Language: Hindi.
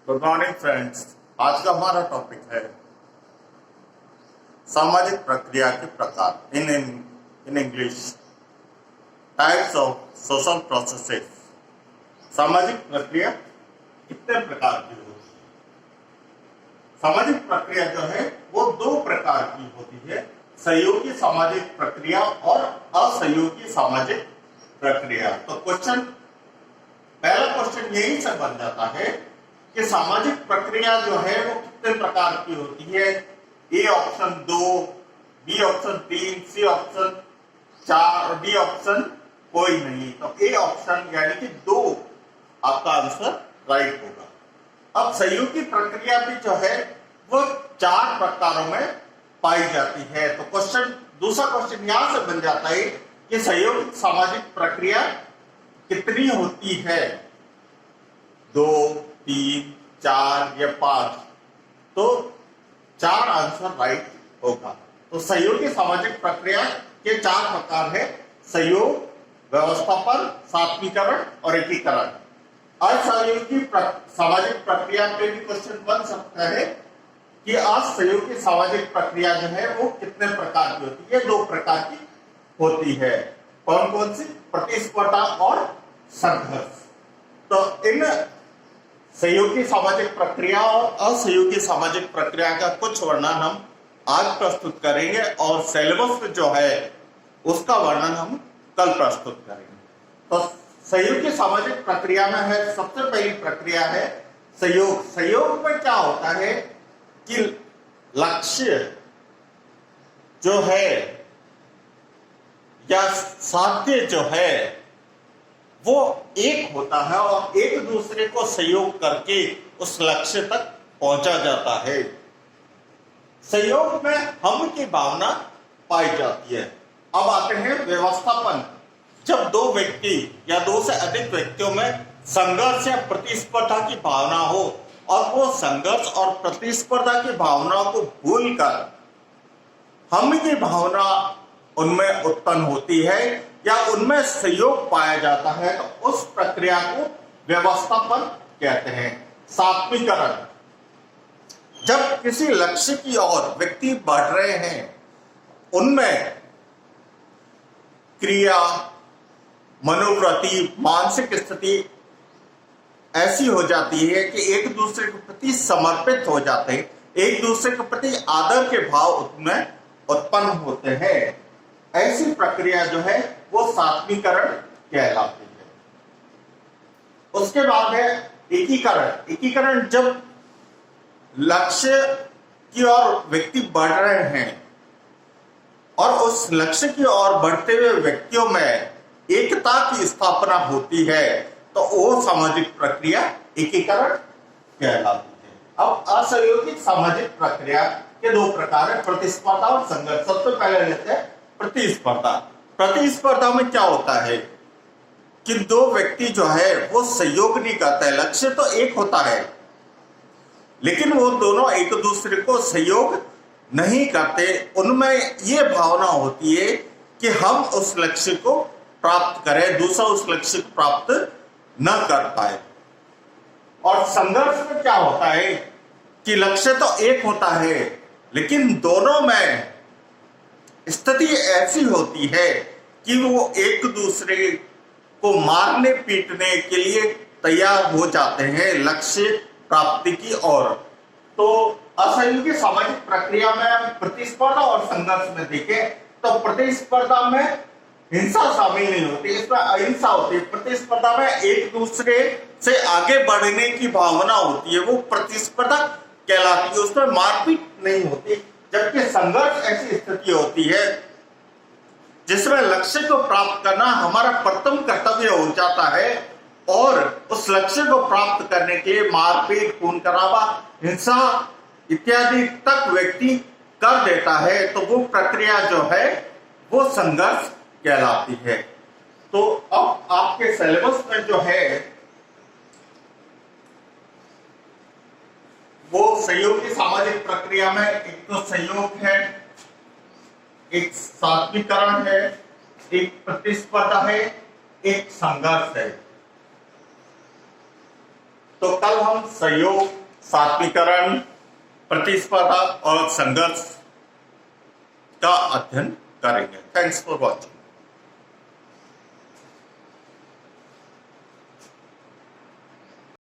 Good morning friends. आज का हमारा टॉपिक है सामाजिक प्रक्रिया के प्रकार in English, types of social processes. सामाजिक प्रक्रिया कितने प्रकार की होती है? सामाजिक प्रक्रिया जो है वो दो प्रकार की होती है, सहयोगी सामाजिक प्रक्रिया और असहयोगी सामाजिक प्रक्रिया। तो पहला क्वेश्चन यही से बन जाता है कि सामाजिक प्रक्रिया जो है वो कितने प्रकार की होती है। A option 2, B option 3, C option 4 और डी ऑप्शन कोई नहीं। तो ए ऑप्शन यानी कि 2 आपका आंसर राइट होगा। अब सहयोगी प्रक्रिया भी जो है वो 4 प्रकारों में पाई जाती है। तो दूसरा क्वेश्चन यहां से बन जाता है कि सहयोगी सामाजिक प्रक्रिया कितनी होती है, 2, 3, 4 या 5। तो 4 आंसर राइट होगा। तो सहयोगी सामाजिक प्रक्रिया के 4 प्रकार है: सहयोग, व्यवस्थापन, सात्वीकरण और एकीकरण। असहयोगी सामाजिक प्रक्रिया पे भी क्वेश्चन बन सकता है कि असहयोगी सामाजिक प्रक्रिया जो है वो कितने प्रकार की होती है। 2 प्रकार की होती है। कौन कौन सी? प्रतिस्पर्धा और संघर्ष। तो इन सहयोगी सामाजिक प्रक्रिया और असहयोगी सामाजिक प्रक्रिया का कुछ वर्णन हम आज प्रस्तुत करेंगे और सिलेबस में जो है उसका वर्णन हम कल प्रस्तुत करेंगे। तो सहयोगी सामाजिक प्रक्रिया में है, सबसे पहली प्रक्रिया है सहयोग। सहयोग में क्या होता है कि लक्ष्य जो है या साध्य जो है वो एक होता है और एक दूसरे को सहयोग करके उस लक्ष्य तक पहुंचा जाता है। सहयोग में हम की भावना पाई जाती है। अब आते हैं व्यवस्थापन। जब 2 व्यक्ति या 2 से अधिक व्यक्तियों में संघर्ष या प्रतिस्पर्धा की भावना हो और वो संघर्ष और प्रतिस्पर्धा की भावनाओं को भूलकर हम की भावना उनमें उत्पन्न होती है या उनमें सहयोग पाया जाता है, तो उस प्रक्रिया को व्यवस्थापन कहते हैं। सात्वीकरण, जब किसी लक्ष्य की ओर व्यक्ति बढ़ रहे हैं, उनमें क्रिया, मनोवृत्ति, मानसिक स्थिति ऐसी हो जाती है कि एक दूसरे के प्रति समर्पित हो जाते हैं, एक दूसरे के प्रति आदर के भाव उनमें उत्पन्न होते हैं। ऐसी प्रक्रिया जो है वो सात्वीकरण कहलाती है। उसके बाद है एकीकरण। एकीकरण, जब लक्ष्य की ओर व्यक्ति बढ़ रहे हैं और उस लक्ष्य की ओर बढ़ते हुए व्यक्तियों में एकता की स्थापना होती है, तो वो सामाजिक प्रक्रिया एकीकरण कहलाती है। अब असहयोगी सामाजिक प्रक्रिया के 2 प्रकार है, प्रतिस्पर्धा और संघर्ष। सबसे पहले लेते हैं प्रतिस्पर्धा। प्रतिस्पर्धा में क्या होता है कि 2 व्यक्ति जो है वो सहयोग नहीं करते। लक्ष्य तो एक होता है लेकिन वो दोनों एक दूसरे को सहयोग नहीं करते। उनमें ये भावना होती है कि हम उस लक्ष्य को प्राप्त करें, दूसरा उस लक्ष्य को प्राप्त न कर पाए। और संघर्ष में क्या होता है कि लक्ष्य तो एक होता है लेकिन दोनों में स्थिति ऐसी होती है कि वो एक दूसरे को मारने पीटने के लिए तैयार हो जाते हैं लक्ष्य प्राप्ति की ओर। तो असहयोगी सामाजिक प्रक्रिया में प्रतिस्पर्धा और संघर्ष में देखें तो प्रतिस्पर्धा में हिंसा शामिल नहीं होती, इसमें अहिंसा होती है। प्रतिस्पर्धा में एक दूसरे से आगे बढ़ने की भावना होती है, वो प्रतिस्पर्धा कहलाती है, उसमें मारपीट नहीं होती। जबकि संघर्ष ऐसी स्थिति होती है जिसमें लक्ष्य को प्राप्त करना हमारा प्रथम कर्तव्य हो जाता है और उस लक्ष्य को प्राप्त करने के लिए मारपीट, खून खराबा, हिंसा इत्यादि तक व्यक्ति कर देता है, तो वो प्रक्रिया जो है वो संघर्ष कहलाती है। तो अब आपके सिलेबस में जो है वो सहयोगी सामाजिक प्रक्रिया में एक तो सहयोग है, एक सात्वीकरण है, एक प्रतिस्पर्धा है, एक संघर्ष है। तो कल हम सहयोग, सात्विकरण, प्रतिस्पर्धा और संघर्ष का अध्ययन करेंगे। Thanks for watching.